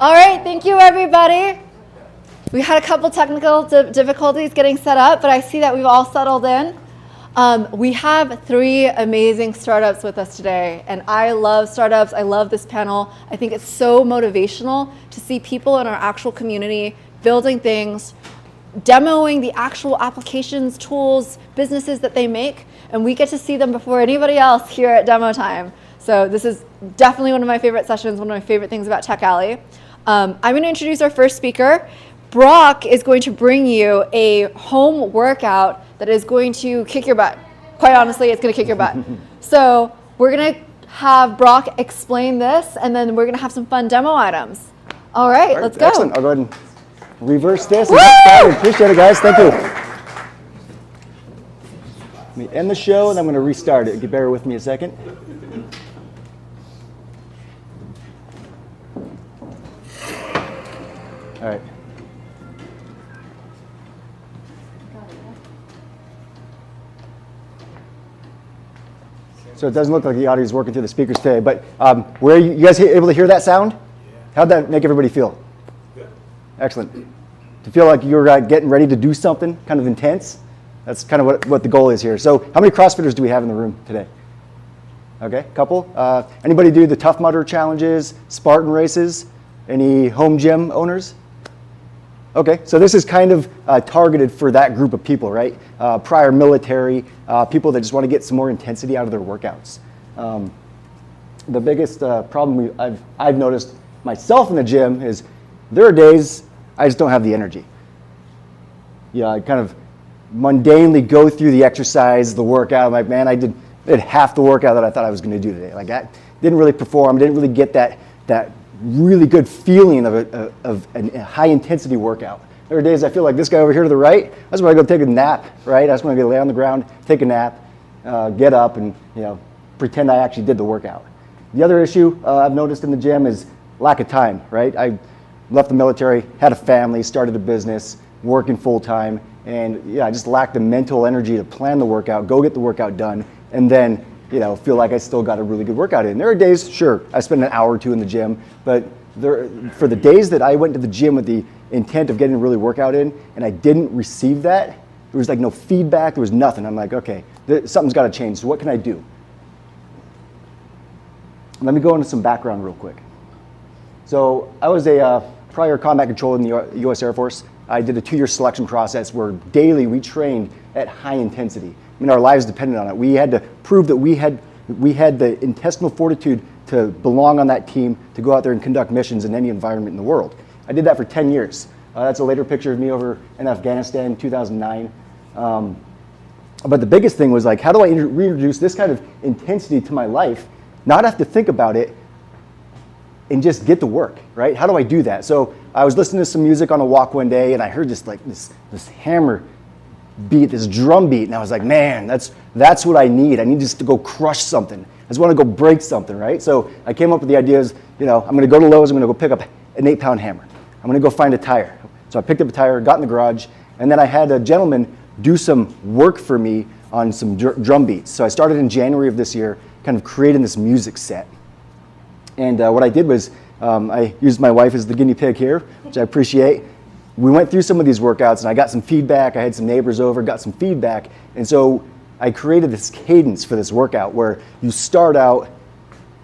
All right, thank you, everybody. We had a couple technical difficulties getting set up, but I see that we've all settled in. We have 3 amazing startups with us today, and I love startups. I love this panel. I think it's so motivational to see people in our actual community building things, demoing the actual applications, tools, businesses that they make, and we get to see them before anybody else here at demo time. So this is definitely one of my favorite sessions, one of my favorite things about Tech Alley. I'm going to introduce our first speaker. Brock is going to bring you a home workout that is going to kick your butt. Quite honestly, it's going to kick your butt. So we're going to have Brock explain this, and then we're going to have some fun demo items. All right, let's go. Excellent. I'll go ahead and reverse this. And get started. Appreciate it, guys. Thank you. Let me end the show, and I'm going to restart it. Bear with me a second. All right. So it doesn't look like the audio is working through the speakers today, but were you guys able to hear that sound? How'd that make everybody feel? Good. Excellent. To feel like you're getting ready to do something kind of intense? That's kind of what the goal is here. So how many CrossFitters do we have in the room today? Okay, couple. Anybody do the Tough Mudder challenges, Spartan races? Any home gym owners? Okay, so this is kind of targeted for that group of people, right? Prior military, people that just want to get some more intensity out of their workouts. The biggest problem I've noticed myself in the gym is there are days I just don't have the energy. Yeah, I kind of mundanely go through the exercise, the workout. I'm like, man, I did half the workout that I thought I was going to do today. Like, I didn't really perform, didn't really get that really good feeling of a high intensity workout. There are days I feel like this guy over here to the right, I just want to go take a nap, right? I just want to go lay on the ground, take a nap, get up, and pretend I actually did the workout. The other issue I've noticed in the gym is lack of time, right? I left the military, had a family, started a business, working full time, and I just lacked the mental energy to plan the workout, go get the workout done, and then feel like I still got a really good workout in. There are days, sure, I spend an hour or 2 in the gym, but for the days that I went to the gym with the intent of getting a really workout in, and I didn't receive that, there was like no feedback, there was nothing. I'm like, okay, something's got to change, so what can I do? Let me go into some background real quick. So I was a prior combat controller in the U.S. Air Force. I did a 2-year selection process where daily we trained at high intensity. I mean, our lives depended on it. We had to prove that we had the intestinal fortitude to belong on that team, to go out there and conduct missions in any environment in the world. I did that for 10 years. That's a later picture of me over in Afghanistan in 2009. But the biggest thing was like, how do I reintroduce this kind of intensity to my life, not have to think about it, and just get to work, right? How do I do that? So I was listening to some music on a walk one day, and I heard this hammer beat, this drum beat, and I was like, man, that's what I need. I need just to go crush something. I just want to go break something, right? So I came up with the ideas, I'm going to go to Lowe's, I'm going to go pick up an 8-pound hammer. I'm going to go find a tire. So I picked up a tire, got in the garage, and then I had a gentleman do some work for me on some drum beats. So I started in January of this year, kind of creating this music set. And what I did was I used my wife as the guinea pig here, which I appreciate. We went through some of these workouts, and I got some feedback. I had some neighbors over, got some feedback. And so I created this cadence for this workout where you start out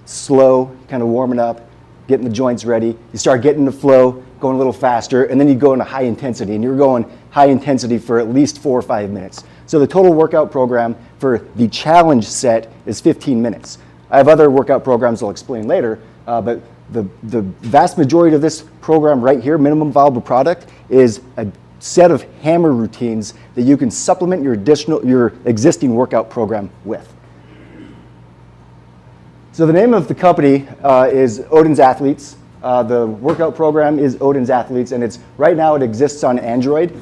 slow, kind of warming up, getting the joints ready. You start getting the flow, going a little faster, and then you go into high intensity. And you're going high intensity for at least 4 or 5 minutes. So the total workout program for the challenge set is 15 minutes. I have other workout programs I'll explain later, but the vast majority of this program right here, minimum viable product, is a set of hammer routines that you can supplement your existing workout program with. So the name of the company is Odin's Athletes. The workout program is Odin's Athletes, and right now it exists on Android.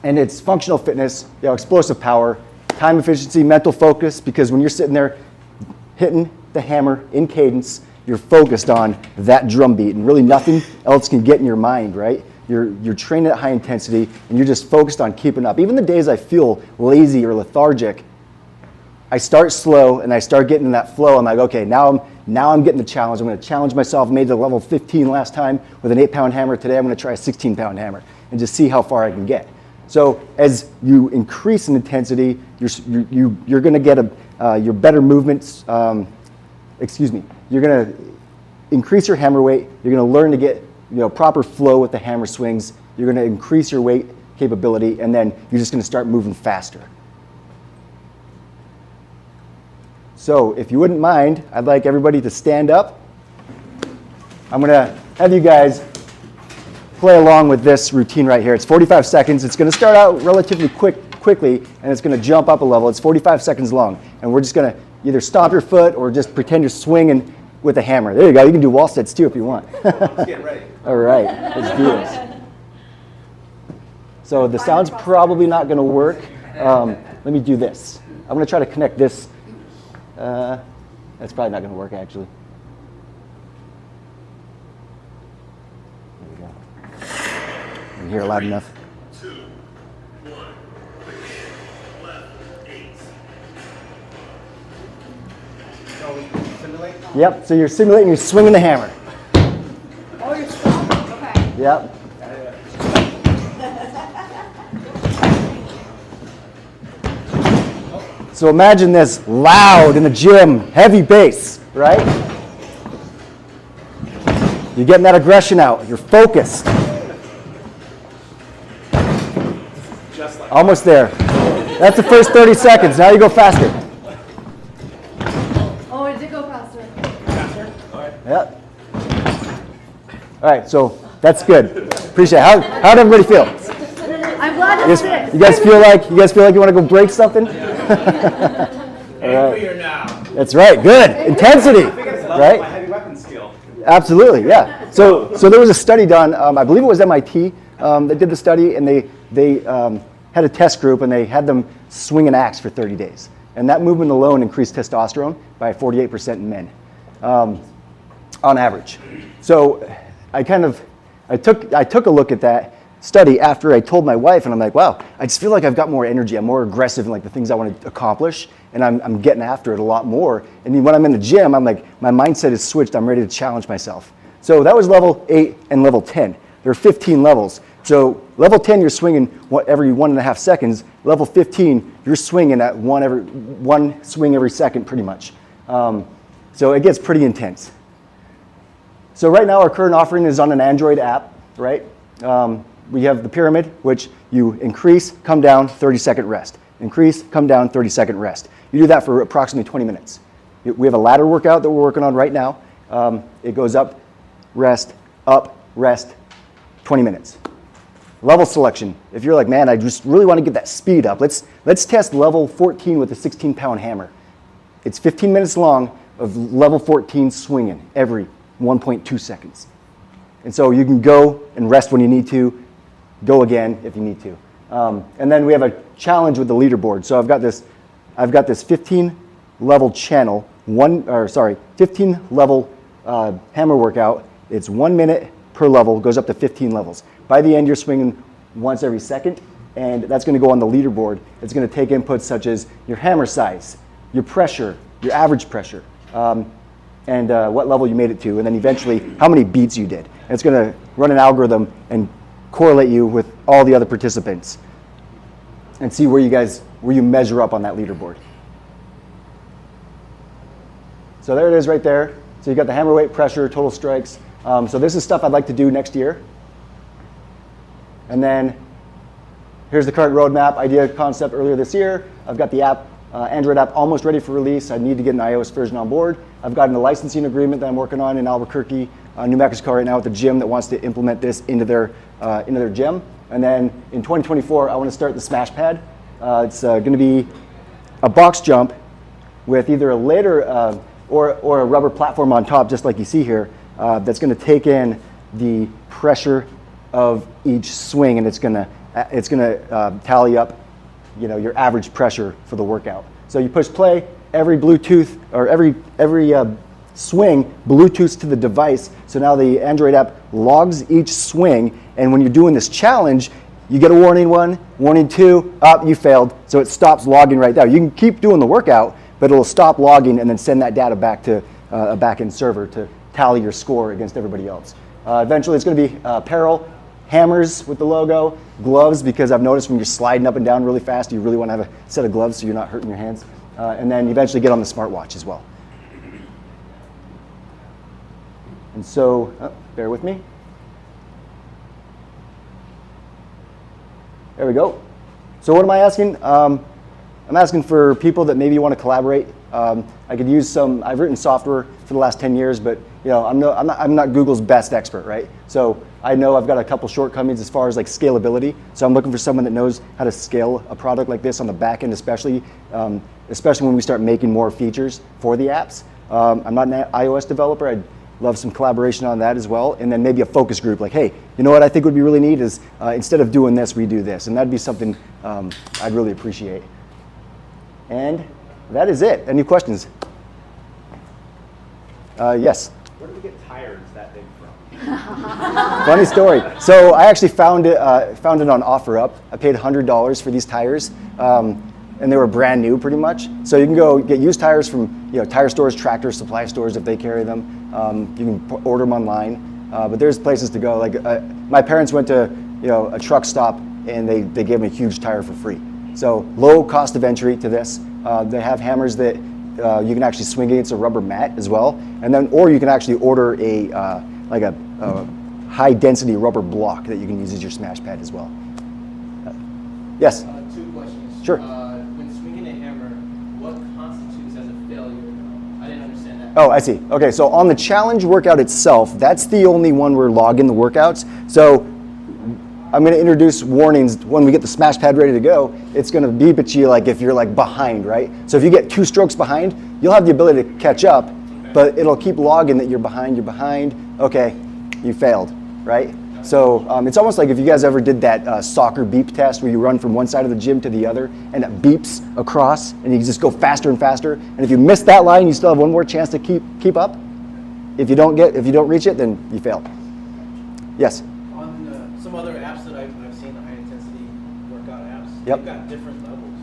And it's functional fitness, explosive power, time efficiency, mental focus, because when you're sitting there hitting the hammer in cadence, you're focused on that drum beat, and really nothing else can get in your mind, right? You're training at high intensity, and you're just focused on keeping up. Even the days I feel lazy or lethargic, I start slow and I start getting in that flow. I'm like, okay, now I'm getting the challenge. I'm going to challenge myself. I made the level 15 last time with an 8-pound hammer. Today I'm going to try a 16-pound hammer and just see how far I can get. So as you increase in intensity, you're going to get your better movements. You're going to increase your hammer weight. You're going to learn to get proper flow with the hammer swings. You're going to increase your weight capability, and then you're just going to start moving faster. So if you wouldn't mind, I'd like everybody to stand up. I'm going to have you guys play along with this routine right here. It's 45 seconds. It's going to start out relatively quickly, and it's going to jump up a level. It's 45 seconds long, and we're just going to either stomp your foot or just pretend you're swinging with a hammer. There you go. You can do wall sits too if you want. Let's get ready. All right, let's do this. So the sound's probably not going to work. Let me do this. I'm going to try to connect this. That's probably not going to work, actually. There we go. Can you hear it loud enough? 2, 1, left, 8. So we simulate? Yep, so you're simulating, you're swinging the hammer. Oh, you're stomping. Okay. Yep. So imagine this loud in the gym, heavy bass, right? You're getting that aggression out. You're focused. Just like Almost there. That's the first 30 seconds. Now you go faster. Oh, it did go faster. faster. All right. Yep. All right, so that's good. Appreciate it. How'd everybody feel? I'm glad it's six. You guys feel like you want to go break something? Angrier now. That's right. Good. Intensity. Right? My heavy weapon skill. Absolutely, yeah. So there was a study done, I believe it was MIT that did the study, and they had a test group, and they had them swing an axe for 30 days. And that movement alone increased testosterone by 48% in men, on average. So I took a look at that study after I told my wife, and I'm like, wow, I just feel like I've got more energy. I'm more aggressive in like the things I want to accomplish, and I'm getting after it a lot more. And when I'm in the gym, I'm like, my mindset is switched. I'm ready to challenge myself. So that was level 8 and level 10. There are 15 levels. So level 10, you're swinging every 1.5 seconds. Level 15, you're swinging at one swing every second, pretty much. So it gets pretty intense. So right now, our current offering is on an Android app, right? We have the pyramid, which you increase, come down, 30-second rest. Increase, come down, 30-second rest. You do that for approximately 20 minutes. We have a ladder workout that we're working on right now. It goes up, rest, 20 minutes. Level selection. If you're like, man, I just really want to get that speed up, let's test level 14 with a 16-pound hammer. It's 15 minutes long of level 14 swinging every 1.2 seconds. And so you can go and rest when you need to, go again if you need to. And then we have a challenge with the leaderboard. So I've got this 15 level channel, 15 level hammer workout. It's 1 minute per level, goes up to 15 levels. By the end, you're swinging once every second, and that's going to go on the leaderboard. It's going to take inputs such as your hammer size, your pressure, your average pressure, and what level you made it to, and then eventually how many beats you did. And it's going to run an algorithm and correlate you with all the other participants and see where you measure up on that leaderboard. So there it is right there. So you got the hammer weight, pressure, total strikes. So this is stuff I'd like to do next year. And then here's the current roadmap, idea concept earlier this year. I've got the app, Android app almost ready for release. I need to get an iOS version on board. I've gotten a licensing agreement that I'm working on in Albuquerque, New Mexico right now with the gym that wants to implement this into their gym. And then in 2024, I want to start the Smash Pad. It's going to be a box jump with either a ladder or a rubber platform on top, just like you see here, that's going to take in the pressure of each swing, and it's going to tally up, your average pressure for the workout. So you push play, every Bluetooth or every swing Bluetooths to the device. So now the Android app logs each swing, and when you're doing this challenge, you get a warning 1, warning 2, you failed. So it stops logging right there. You can keep doing the workout, but it'll stop logging and then send that data back to a back-end server to tally your score against everybody else. Eventually, it's going to be apparel, hammers with the logo, gloves, because I've noticed when you're sliding up and down really fast, you really want to have a set of gloves so you're not hurting your hands. And then eventually get on the smartwatch as well. And so, bear with me. There we go. So what am I asking? I'm asking for people that maybe want to collaborate. I could use some. I've written software for the last 10 years, but I'm not Google's best expert, right? So I know I've got a couple shortcomings as far as like scalability. So I'm looking for someone that knows how to scale a product like this on the back end, especially when we start making more features for the apps. I'm not an iOS developer. I'd love some collaboration on that as well. And then maybe a focus group like, hey, you know what I think would be really neat is instead of doing this, we do this. And that'd be something I'd really appreciate. And that is it. Any questions? Yes? Where do we get tires that big from? Funny story. So I actually found it on OfferUp. I paid $100 for these tires. And they were brand new pretty much. So you can go get used tires from tire stores, tractor supply stores if they carry them. You can order them online. But there's places to go. Like my parents went to a truck stop and they gave me a huge tire for free. So low cost of entry to this. They have hammers that you can actually swing against a rubber mat as well. And then, or you can actually order a high density rubber block that you can use as your smash pad as well. Yes? 2 questions. Sure. When swinging a hammer, what constitutes as a failure? I didn't understand that. Oh, I see. Okay, so on the challenge workout itself, that's the only one we're logging the workouts. So I'm going to introduce warnings when we get the smash pad ready to go. It's going to beep at you like if you're like behind, right? So if you get 2 strokes behind, you'll have the ability to catch up, but it'll keep logging that you're behind. Okay, you failed, right? So it's almost like if you guys ever did that soccer beep test where you run from one side of the gym to the other and it beeps across and you just go faster and faster. And if you miss that line, you still have one more chance to keep up. If you don't reach it, then you fail. Yes? On some other apps that I've seen, the high intensity workout apps, Yep. they've got different levels.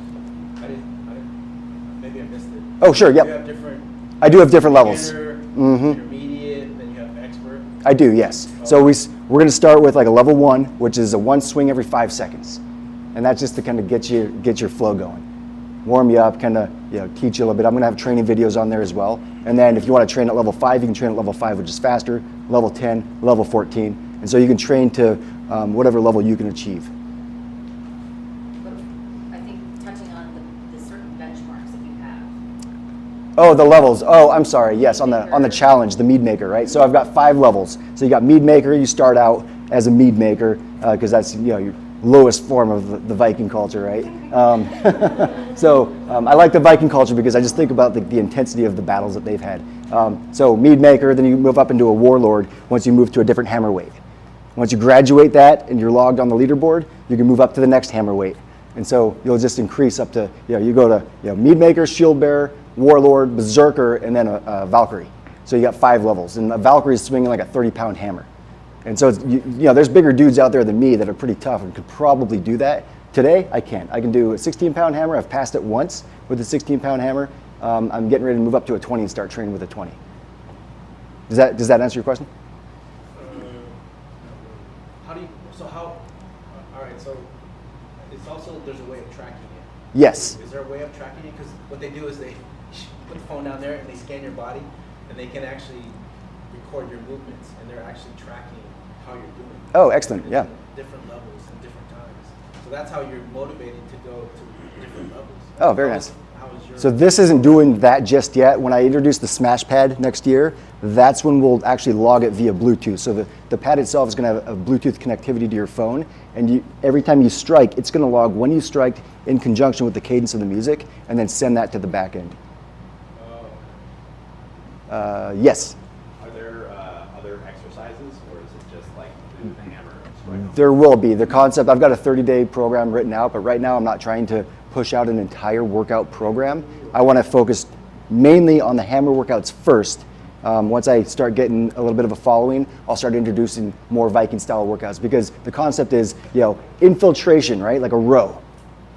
Maybe I missed it. Oh, sure, You yep. have different I do have different levels. intermediate, then you have expert. I do, yes. So we're going to start with like a level 1, which is a 1 swing every 5 seconds. And that's just to kind of get your flow going. Warm you up, kind of teach you a little bit. I'm going to have training videos on there as well. And then if you want to train at level 5, you can train at level 5, which is faster, level 10, level 14. And so you can train to whatever level you can achieve. But I think touching on the certain benchmarks that you have. Oh, the levels. Oh, I'm sorry. Yes, on the challenge, the mead maker, right? So I've got 5 levels. So you got mead maker. You start out as a mead maker because that's your lowest form of the Viking culture, right? I like the Viking culture because I just think about the intensity of the battles that they've had. So mead maker, then you move up into a warlord once you move to a different hammer weight. Once you graduate that and you're logged on the leaderboard, you can move up to the next hammer weight. And so you'll just increase up to, you go to mead maker, shield bearer, warlord, berserker, and then a Valkyrie. So you got 5 levels. And a Valkyrie is swinging like a 30-pound hammer. And so there's bigger dudes out there than me that are pretty tough and could probably do that. Today, I can't. I can do a 16-pound hammer. I've passed it once with a 16-pound hammer. I'm getting ready to move up to a 20 and start training with a 20. Does that answer your question? All right, so it's also, there's a way of tracking it. Yes. Is there a way of tracking it? Because what they do is they put the phone down there and they scan your body and they can actually record your movements and they're actually tracking how you're doing. Oh, excellent, yeah. Different levels and different times. So that's how you're motivated to go to different levels. Oh, very nice. How is your... So this isn't doing that just yet. When I introduce the smash pad next year, that's when we'll actually log it via Bluetooth. So the pad itself is going to have a Bluetooth connectivity to your phone, and every time you strike, it's going to log when you strike in conjunction with the cadence of the music, and then send that to the back end. Yes? Are there other exercises, or is it just like the hammer? There will be. The concept, I've got a 30-day program written out, but right now I'm not trying to push out an entire workout program. I want to focus mainly on the hammer workouts first. Once I start getting a little bit of a following, I'll start introducing more Viking-style workouts because the concept is, infiltration, right? Like a row.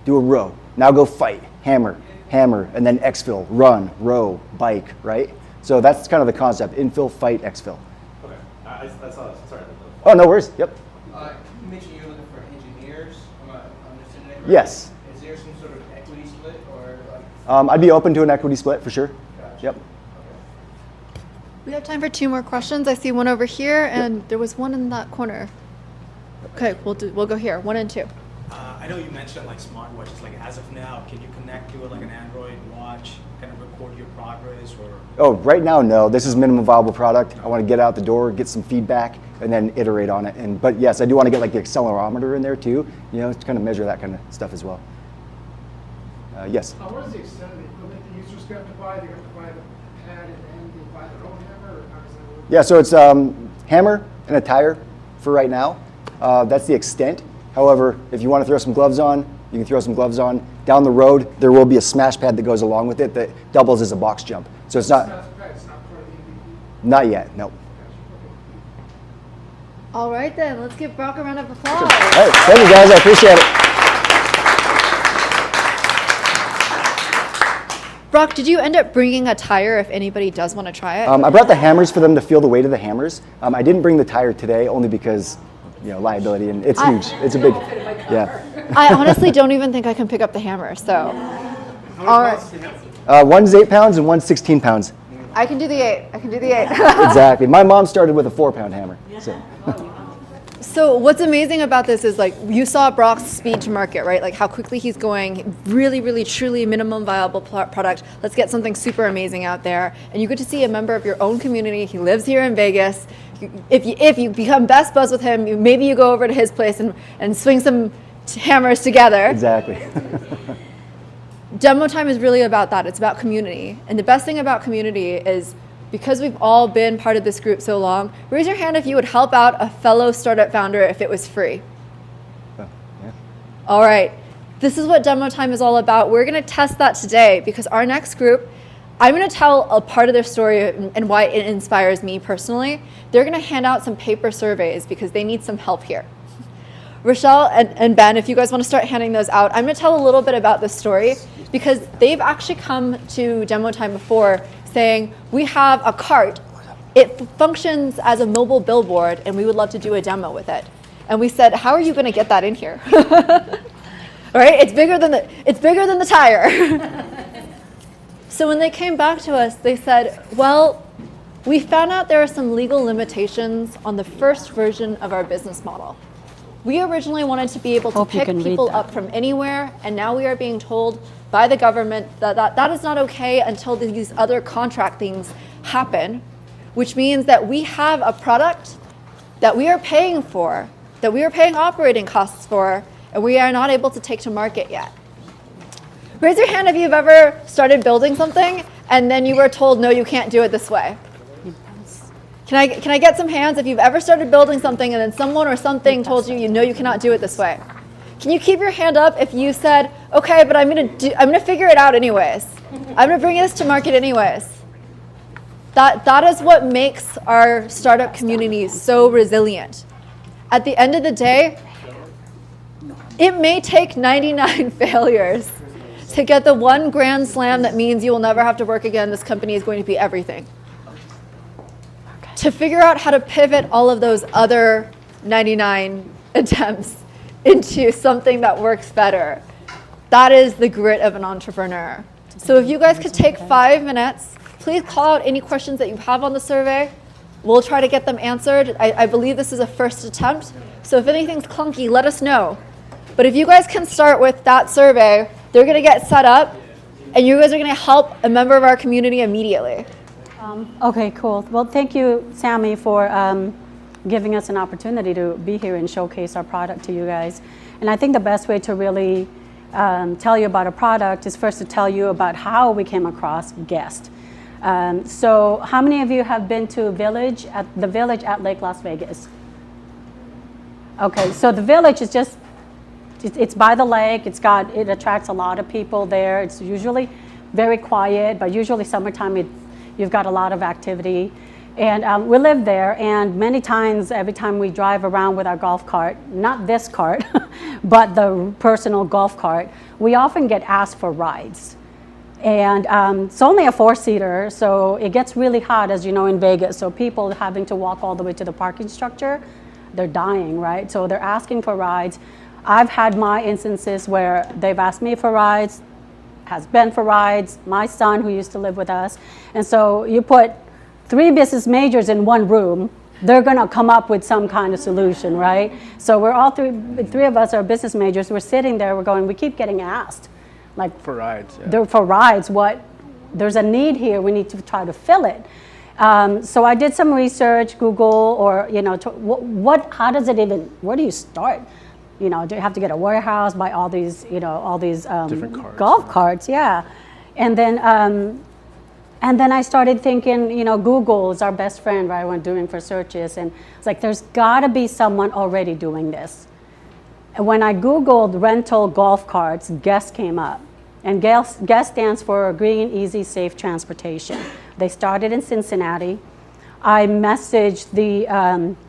Do a row. Now go fight. Hammer. hammer, and then exfil, run, row, bike, right? So that's kind of the concept, infill, fight, exfil. Okay. I saw this. Sorry. Oh, no worries, yep. You mentioned you're looking for engineers. Am I understanding that correctly? Yes. Is there some sort of equity split or like? I'd be open to an equity split for sure. Gotcha. Yep. Okay. We have time for 2 more questions. I see one over here, and there was one in that corner. Okay, we'll go here. 1 and 2. I know you mentioned like smartwatches. Like as of now, can you connect to it like an Android watch, kind of record your progress, or? Oh, right now, no. This is minimum viable product. I want to get out the door, get some feedback, and then iterate on it. But yes, I do want to get like the accelerometer in there too, you know, to kind of measure that kind of stuff as well. Yes. What is the extent of the equipment the user's going to buy? They're going to buy the pad and then they buy their own hammer, or how does that work? Yeah, so it's hammer and a tire for right now. That's the extent. However, if you want to throw some gloves on, you can throw some gloves on. Down the road, there will be a smash pad that goes along with it that doubles as a box jump. So it's not, It's not part of the MVP? not yet, no. All right, then. Let's give Brock a round of applause. All right, thank you guys, I appreciate it. Brock, did you end up bringing a tire if anybody does want to try it? I brought the hammers for them to feel the weight of the hammers. I didn't bring the tire today only because, you know, liability, and it's huge. It's a big, yeah. I honestly don't even think I can pick up the hammer, so. All right. One's 8 pounds and one's 16 pounds. I can do the 8. I can do the 8. Exactly. My mom started with a 4-pound hammer. So. So what's amazing about this is like you saw Brock's speed to market, right? Like how quickly he's going, really, really, truly minimum viable product. Let's get something super amazing out there. And you get to see a member of your own community. He lives here in Vegas. If you become best buds with him, maybe you go over to his place and swing some hammers together. Exactly. Demo time is really about that. It's about community. And the best thing about community is because we've all been part of this group so long, raise your hand if you would help out a fellow startup founder if it was free. Oh, yeah. All right, this is what demo time is all about. We're gonna test that today because our next group, I'm gonna tell a part of their story and why it inspires me personally. They're gonna hand out some paper surveys because they need some help here. Rochelle and Ben, if you guys wanna start handing those out, I'm gonna tell a little bit about this story because they've actually come to demo time before saying, we have a cart, it functions as a mobile billboard and we would love to do a demo with it. And we said, how are you gonna get that in here? Right, it's bigger than the tire. So when they came back to us, they said, well, we found out there are some legal limitations on the first version of our business model. We originally wanted to be able to pick people up from anywhere, and now we are being told by the government that is not okay until these other contract things happen, which means that we have a product that we are paying for, that we are paying operating costs for, and we are not able to take to market yet. Raise your hand if you've ever started building something and then you were told, no, you can't do it this way. Can I get some hands if you've ever started building something and then someone or something told you, you know you cannot do it this way? Can you keep your hand up if you said, okay, but I'm gonna figure it out anyways. I'm gonna bring this to market anyways. That is what makes our startup community so resilient. At the end of the day, it may take 99 failures to get the one grand slam that means you will never have to work again. This company is going to be everything. To figure out how to pivot all of those other 99 attempts into something that works better. That is the grit of an entrepreneur. So if you guys could take 5 minutes, please call out any questions that you have on the survey. We'll try to get them answered. I believe this is a first attempt. So if anything's clunky, let us know. But if you guys can start with that survey, they're gonna get set up and you guys are gonna help a member of our community immediately. Okay, cool. Well, thank you, Sammy, for giving us an opportunity to be here and showcase our product to you guys. And I think the best way to really tell you about a product is first to tell you about how we came across GEST. So how many of you have been to the Village at Lake Las Vegas? Okay, so the Village is just, it's by the lake. It attracts a lot of people there. It's usually very quiet, but usually summertime you've got a lot of activity. And we live there, and many times, every time we drive around with our golf cart, not this cart, but the personal golf cart, we often get asked for rides. And it's only a 4-seater, so it gets really hot, as you know, in Vegas. So people having to walk all the way to the parking structure, they're dying, right? So they're asking for rides. I've had my instances where they've asked me for rides, has been for rides, my son who used to live with us. And so you put 3 business majors in one room, they're gonna come up with some kind of solution, right? So we're all three of us are business majors, we're sitting there, we're going, we keep getting asked, like For rides, yeah. they're for rides, there's a need here, we need to try to fill it. So I did some research, Google, or, you know, how does it even, where do you start? You know, do you have to get a warehouse, buy all these, you know, Different carts, golf carts, yeah. And then I started thinking, you know, Google is our best friend, right, when doing for searches. And it's like, there's gotta be someone already doing this. And when I Googled rental golf carts, GEST came up. And GEST stands for Green, Easy, Safe Transportation. They started in Cincinnati. I messaged the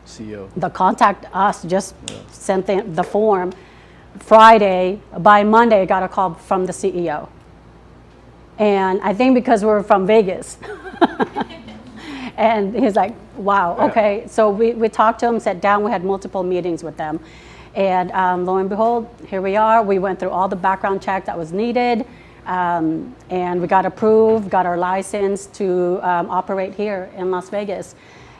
CEO. the contact us, just sent the form Friday. By Monday, I got a call from the CEO. And I think because we're from Vegas. And he's like, wow, okay. So we talked to him, sat down, we had multiple meetings with them. And lo and behold, here we are. We went through all the background check that was needed. And we got approved, got our license to operate here in Las Vegas.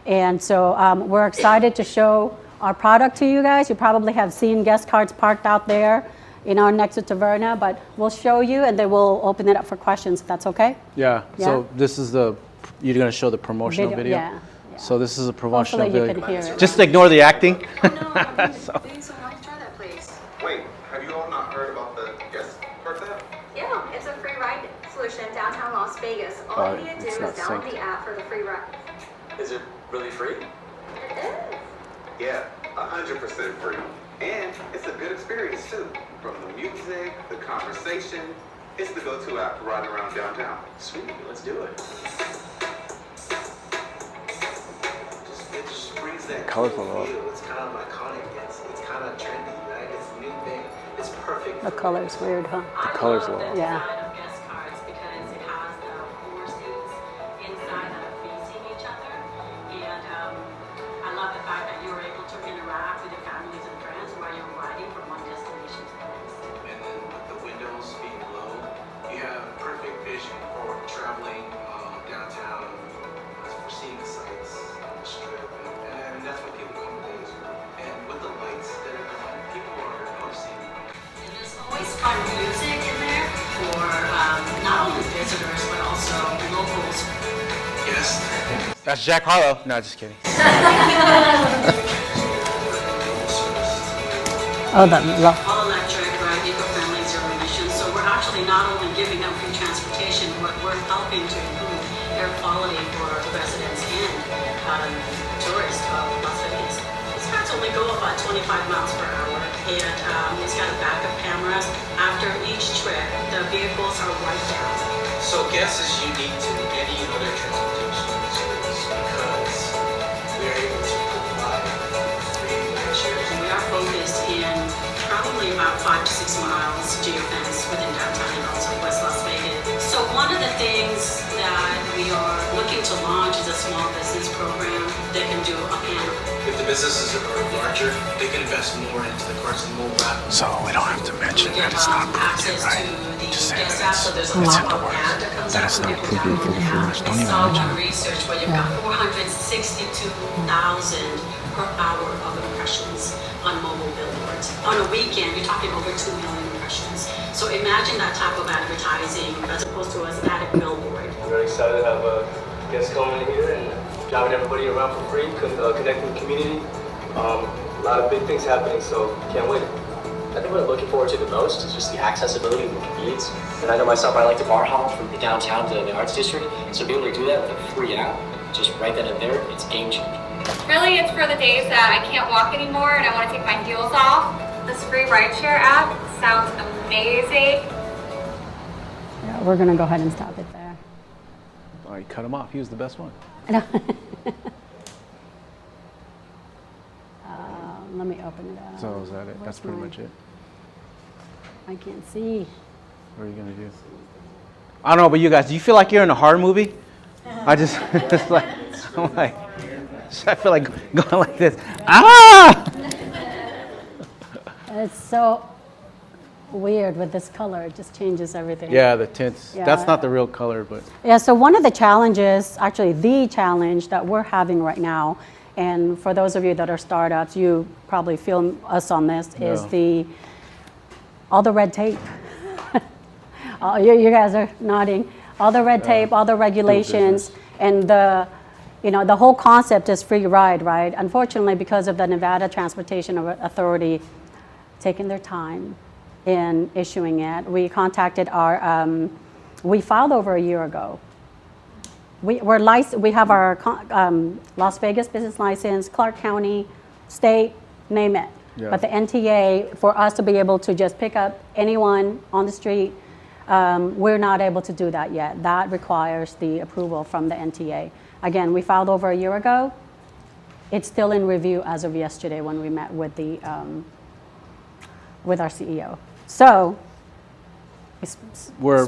And so we're excited to show our product to you guys. You probably have seen guest cards parked out there, you know, next to Taverna, but we'll show you and then we'll open it up for questions if that's okay. Yeah. Yeah. So this is you're gonna show the promotional video. Yeah. So this is a promotional Hopefully you video. can hear it. Just ignore the acting. Oh, no, I'm doing so well. Try that, please. Wait, have you all not heard about the GEST card app? Yeah, it's a free ride solution downtown Las Vegas. All you need to do it's is not download synced. the app for the free ride. Is it really free? It is. Yeah, 100% free. And it's a good experience too. From the music, the conversation, it's the go-to app for riding around downtown. Sweet, let's do it. It just brings that Colorful cool a lot. feel. It's kind of iconic. It's kind of trendy, right? It's a new thing. It's perfect. The color's weird, huh? The color's a lot. Yeah. design of guest cards because it has the 4 seats inside that are facing each other. And I love the fact that you're able to interact with your families and friends while you're riding from one destination to the next. And then with the windows being low, you have perfect vision for traveling downtown, for seeing the sights on the strip, and that's what people come to do. And with the lights that are on, people are noticing. And there's always fun music in there for not only visitors but also locals. Yes. That's Jack Harlow. No, just kidding. Oh, the All electric, right, eco-friendly, zero emissions. So we're actually not only giving them free transportation, but we're helping to improve air quality for residents and tourists of Las Vegas. These cars only go about 25 miles per hour, and it's got a backup cameras. After each trip, the vehicles are wiped down. So GEST is unique to any other transportation service because we're able to provide free ride shares. We are focused in probably about 5 to 6 miles geofence within downtown and also West Las Vegas. So one of the things that we are looking to launch is a small business program that can do a panel. If the businesses are larger, they can invest more into the carts and move rapidly. So we don't have to mention We that give it's not approved access yet, right? to the Just say guest that app, so there's a it's lot in the of works. ad that comes That up it's when not people approved download yet for the the app. first. We Don't even saw mention one it. research where you've got 462,000 per hour of impressions on mobile billboards. On a weekend, you're talking over 2 million impressions. So imagine that type of advertising as opposed to a static billboard. I'm very excited to have guests coming in here and driving everybody around for free, connecting with the community. A lot of big things happening, so can't wait. I think what I'm looking forward to the most is just the accessibility and the convenience. And I know myself, I like to bar hop from the downtown to the arts district, so being able to do that with a free app, just right then and there, it's game changing. Really, it's for the days that I can't walk anymore and I want to take my heels off. This free rideshare app sounds amazing. Yeah, we're gonna go ahead and stop it there. All right, cut him off. He was the best one. Let me open it up. So is that it? That's pretty much it. I can't see. What are you gonna do? I don't know about you guys. Do you feel like you're in a horror movie? I just, it's like, I'm like, I feel like going like this. Ah! It's so weird with this color. It just changes everything. Yeah, the tints. Yeah. That's not the real color, but. Yeah, so one of the challenges, actually the challenge that we're having right now, and for those of you that are startups, you probably feel us on this, is all the red tape. You guys are nodding. All the red tape, all the regulations, and the whole concept is free ride, right? Unfortunately, because of the Nevada Transportation Authority taking their time in issuing it, we contacted we filed over a year ago. We have our Las Vegas business license, Clark County, state, name it. Yeah. But the NTA, for us to be able to just pick up anyone on the street, we're not able to do that yet. That requires the approval from the NTA. Again, we filed over a year ago. It's still in review as of yesterday when we met with with our CEO. So we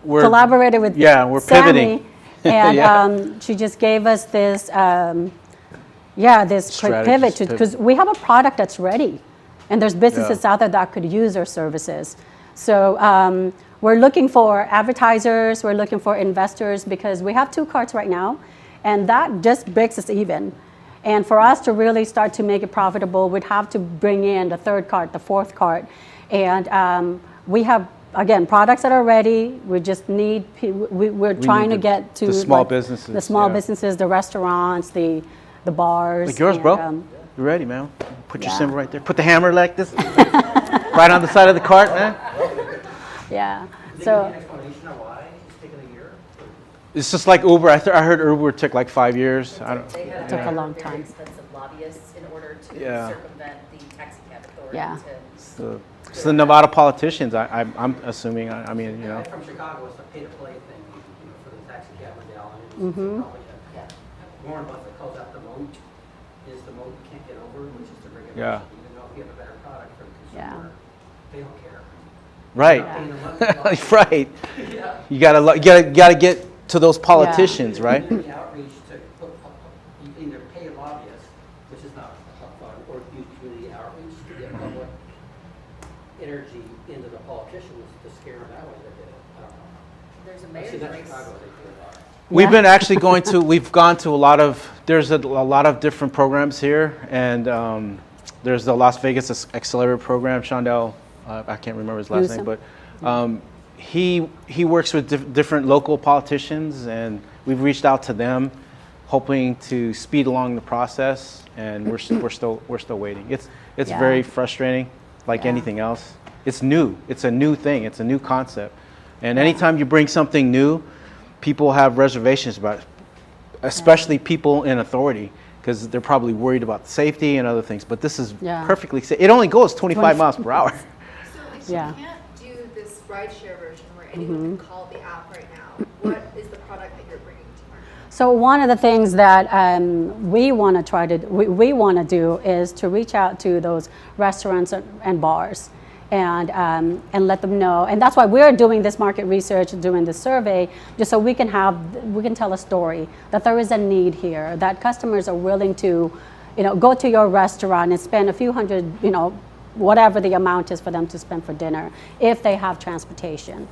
collaborated with we're Sammy, pivoting. and she just gave us this this quick pivot because we have a product that's ready, and there's businesses out there that could use our services. So we're looking for advertisers, we're looking for investors, because we have 2 carts right now, and that just breaks us even. And for us to really start to make it profitable, we'd have to bring in the 3rd cart, the 4th cart. And we have, again, products that are ready. We just need, we're trying to get to the small businesses. The small businesses, the restaurants, the bars. Like yours, bro. You ready, man? Put your symbol right there. Put the hammer like this. Right on the side of the cart, man. Yeah. So. Any explanation of why it's taken a year? It's just like Uber. I heard Uber took like 5 years. It took a long time. Expensive lobbyists in order to circumvent the taxi cab authority. Yeah. It's the Nevada politicians. I'm assuming. I mean, you know. From Chicago, it's a pay-to-play thing, for the taxi cab medallion. Warren Buffett calls that the moat. Is the moat you can't get over, which is the regulation. Yeah. Even though if you have a better product for the consumer, they don't care. Right. Right. You gotta get to those politicians, right? The outreach to either pay lobbyists, which is not fun, or use community outreach to get public energy into the politicians to scare them that way. They did it. I don't know. There's a mayor's race. Chicago, they do a lot. We've been actually we've gone to there's a lot of different programs here, and there's the Las Vegas Accelerator program. Shondell, I can't remember his last name, but he works with different local politicians, and we've reached out to them, hoping to speed along the process, and we're still waiting. It's very frustrating, like anything else. It's new. It's a new thing. It's a new concept, and anytime you bring something new, people have reservations about it, especially people in authority, because they're probably worried about safety and other things. But this is perfectly safe. It only goes 25 miles per hour. So you can't do this rideshare version where anyone can call the app right now. What is the product that you're bringing to market? So one of the things that we want to do is to reach out to those restaurants and bars, and let them know. And that's why we're doing this market research, doing this survey, just so we can tell a story that there is a need here, that customers are willing to, go to your restaurant and spend a few hundred, whatever the amount is for them to spend for dinner, if they have transportation,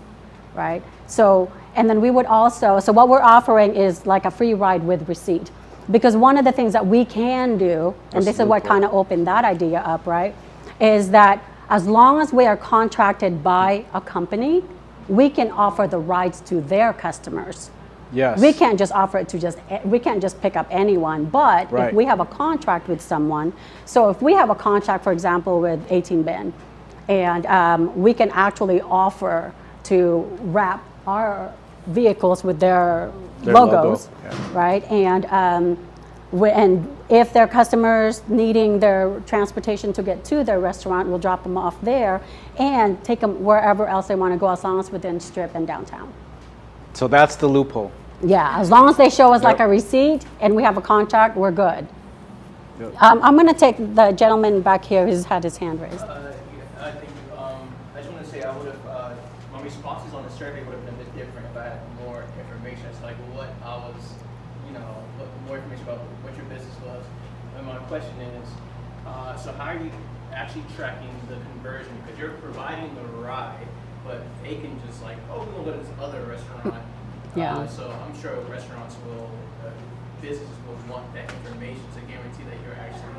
right? So, and then we would also, so what we're offering is like a free ride with receipt. Because one of the things that we can do, and this is what kind of opened that idea up, right, is that as long as we are contracted by a company, we can offer the rides to their customers. Yes. We can't just offer it we can't just pick up anyone, but if we have a contract with someone, so if we have a contract, for example, with 18 Ben, and we can actually offer to wrap our vehicles with their logos, right? And if their customers needing their transportation to get to their restaurant, we'll drop them off there and take them wherever else they want to go, as long as within Strip and downtown. So that's the loophole. Yeah, as long as they show us like a receipt and we have a contract, we're good. I'm going to take the gentleman back here who's had his hand raised. I think I just want to say I would have my responses on the survey would have been a bit different if I like what I was, what more information about what your business was. And my question is, so how are you actually tracking the conversion? Because you're providing the ride, but they can just like, oh, we're gonna go to this other restaurant. Yeah. So I'm sure restaurants will, businesses will want that information to guarantee that you're actually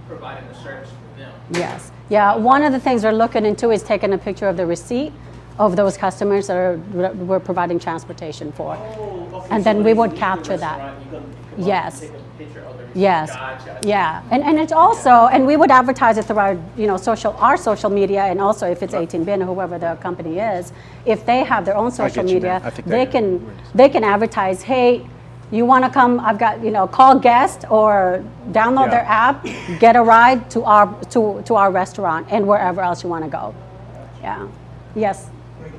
providing the service for them. Yes. Yeah. One of the things we're looking into is taking a picture of the receipt of those customers that we're providing transportation for. Oh, okay. And so then we when would you capture leave the that. restaurant, you can Yes. take a picture of the receipt. Yes. Gotcha. Yeah. And it's also, and we would advertise it through our, our social media, and also if it's 18bin or whoever the company is, if they have their own social get you, media, man. I think they can advertise, hey, you want to come, I've got, call GEST or download their app, get a ride to our restaurant and wherever else you want to go. Yeah. Yes. Would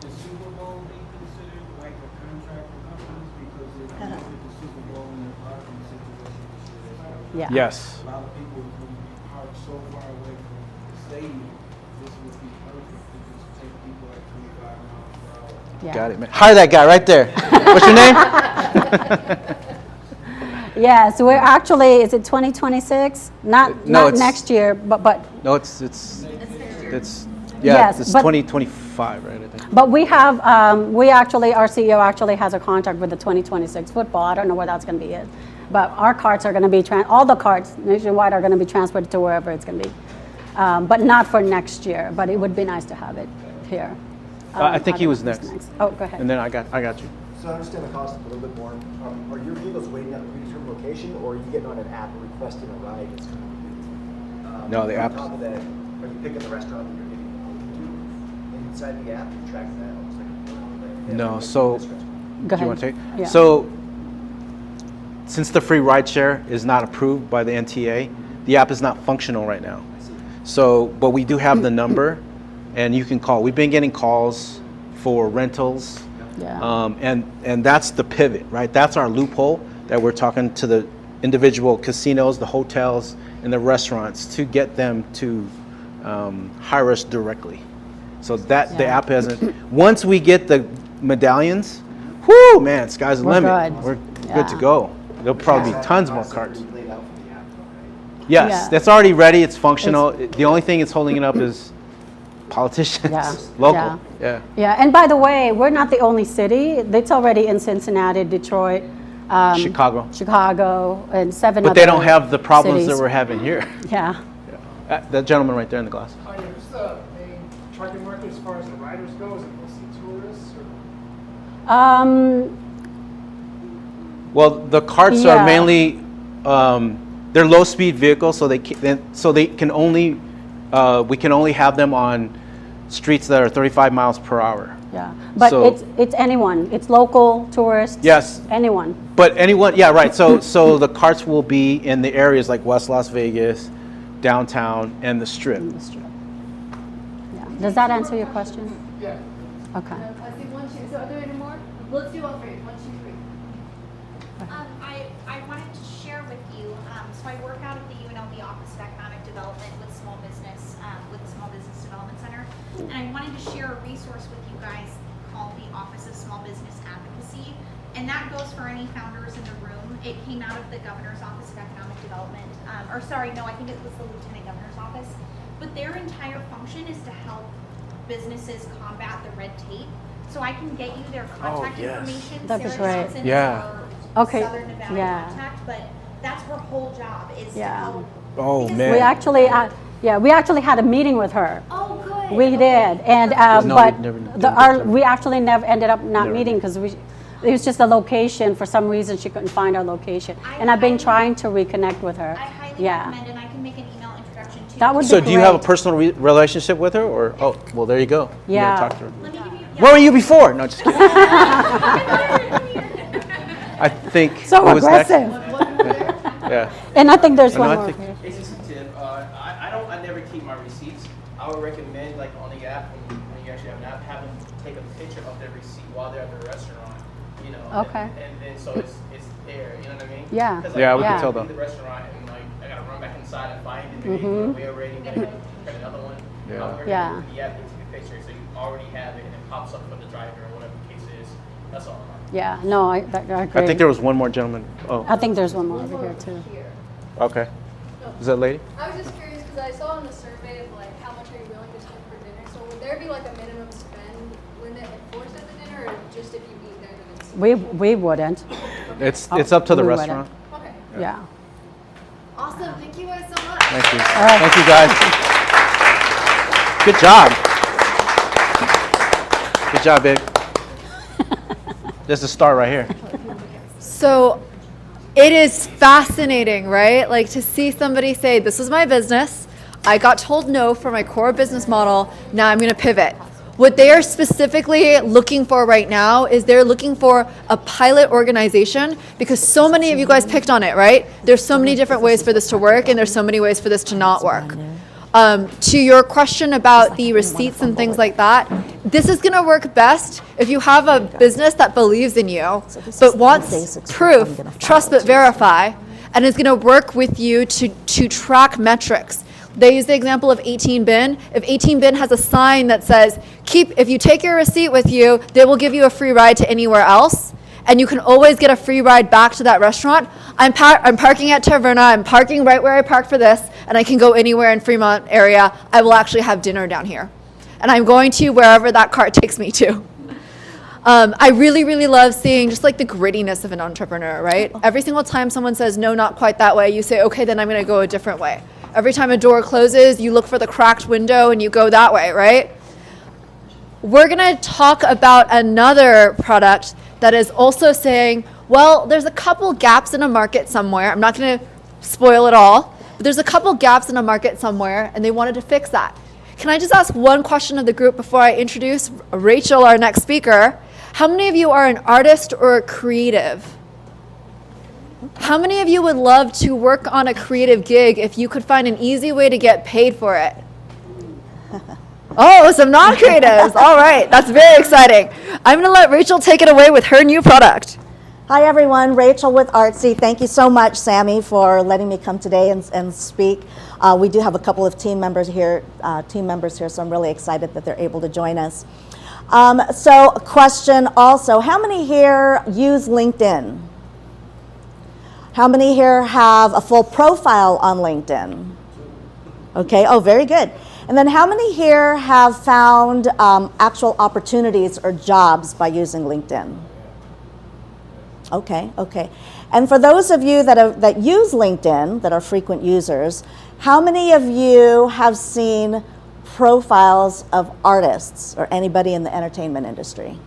the Super Bowl be considered like a contract for companies? Because if you look at the Super Bowl in the parking situation, Yeah. Yes. a lot of people would be parked so far away from the stadium. This would be perfect to just take people at 25 miles per hour. Yeah. Got it, man. Hire that guy right there. What's your name? Yeah, so we're actually, is it 2026? Not it's- next year, but No, it's Yes, it's but- 2025, right? I think. But we have, our CEO actually has a contract with the 2026 football. I don't know where that's going to be it. But our carts are going to be, all the carts nationwide are going to be transported to wherever it's going to be. But not for next year, but it would be nice to have it here. I think he was don't know next. who's Oh, go ahead. And then I got you. So I understand the cost a little bit more. Are your vehicles waiting at a predetermined location, or are you getting on an app and requesting a ride that's coming to you? No, the app. On top of that, are you picking the restaurant that you're getting to inside the app? You track that? Looks like, No, so Go do ahead. you want to take? Yeah. So since the free rideshare is not approved by the NTA, the app is not functional right now. So, but we do have the number, and you can call. We've been getting calls for rentals. Yeah. And that's the pivot, right? That's our loophole that we're talking to the individual casinos, the hotels, and the restaurants to get them to hire us directly. So that the Yeah. app hasn't. Once we get the medallions, whoo, man, sky's the We're limit. good. We're Yeah. good to go. There'll probably be tons more carts. laid out for the app, right? Yes, Yeah. that's already ready. It's functional. The only thing it's holding it up is politicians, Yeah. local. Yeah. Yeah, and by the way, we're not the only city. It's already in Cincinnati, Detroit, Chicago, and 7 But other they don't have the problems cities. that we're having here. Yeah. That gentleman right there in the glass. Oh, yeah, what's the main target market as far as the riders go? Is it mostly tourists or? Well, the carts Yeah. are mainly they're low-speed vehicles, so they can only we can only have them on streets that are 35 miles per hour. Yeah, but So- it's anyone. It's local, tourists. Yes. Anyone. But anyone, yeah, right. So the carts will be in the areas like West Las Vegas, downtown, and the Strip. Yeah. Does that answer your question? Yeah. Okay. I see 1, 2. So are there any more? Let's do all 3. 1, 2, 3. I wanted to share with you, so I work out of the UNLV Office of Economic Development with small business, with the Small Business Development Center. And I wanted to share a resource with you guys called the Office of Small Business Advocacy. And that goes for any founders in the room. It came out of the Governor's Office of Economic Development, I think it was the Lieutenant Governor's Office. But their entire function is to help businesses combat the red tape. So I can get you their contact yes. information. That'd be Sarah great. Johnson is Yeah. our Okay, Southern Nevada yeah. contact, but that's her whole job is to Yeah. help. Oh because- man. We actually had a meeting with her. Oh, good. We did, and No, but we never did that. we actually never ended up not Never meeting did. because it was just the location. For some reason, she couldn't find our location, and I've been trying to reconnect with her. I highly Yeah, recommend, and I can make an email introduction to that you. would So be do you have a great. personal relationship with her, or well, there you go. You Yeah. gotta talk to her. Let me give you. Where were you before? No, just kidding. I think. So who was next? aggressive. Yeah. And I think there's No, one I more. think- here. It's just a tip. I never keep my receipts. I would recommend, like on the app, when you actually have an app, have them take a picture of their receipt while they're at the restaurant. You know. Okay. And so it's there. You know what I mean? Yeah. 'Cause, Yeah, we can I tell leave them. the restaurant and like I gotta run back inside and find it. Maybe Mhm. we're already gonna print another one. Yeah. I would Yeah. recommend the app to take a picture, so you already have it and it pops up for the driver or whatever the case is. That's all. Yeah, no, I agree. I think there was one more gentleman. Oh, I think there's one more over here too. okay. Is that lady? I was just curious because I saw in the survey of like how much are you willing to spend for dinner. So would there be like a minimum spend limit enforced at the dinner, or just if you eat there then it's? We wouldn't. It's up to the We restaurant. Okay. Yeah. Awesome. Thank you guys so much. Thank you. right. Thank you, guys. Good job. Good job, babe. There's a star right here. So it is fascinating, right? Like to see somebody say, this is my business. I got told no for my core business model. Now I'm going to pivot. What they are specifically looking for right now is they're looking for a pilot organization, because so many of you guys picked on it, right? There's so many different ways for this to work, and there's so many ways for this to not work. To your question about the receipts and things like that, this is going to work best if you have a business that believes in you, but wants proof, trust but verify, and is going to work with you to track metrics. They use the example of 18 Bin. If 18 Bin has a sign that says, if you take your receipt with you, they will give you a free ride to anywhere else, and you can always get a free ride back to that restaurant. I'm parking at Taverna, I'm parking right where I parked for this, and I can go anywhere in Fremont area. I will actually have dinner down here. And I'm going to wherever that cart takes me to. I really, really love seeing just like the grittiness of an entrepreneur, right? Every single time someone says, no, not quite that way, you say, okay, then I'm gonna go a different way. Every time a door closes, you look for the cracked window and you go that way, right? We're gonna talk about another product that is also saying, well, there's a couple gaps in a market somewhere. I'm not gonna spoil it all, but there's a couple gaps in a market somewhere, and they wanted to fix that. Can I just ask one question of the group before I introduce Rachel, our next speaker? How many of you are an artist or a creative? How many of you would love to work on a creative gig if you could find an easy way to get paid for it? Oh, some non-creatives. All right, that's very exciting. I'm going to let Rachel take it away with her new product. Hi everyone, Rachel with Artsy. Thank you so much, Sammy, for letting me come today and speak. We do have a couple of team members here, so I'm really excited that they're able to join us. So a question also, how many here use LinkedIn? How many here have a full profile on LinkedIn? Okay, oh, very good. And then how many here have found actual opportunities or jobs by using LinkedIn? Okay, okay. And for those of you that use LinkedIn, that are frequent users, how many of you have seen profiles of artists or anybody in the entertainment industry?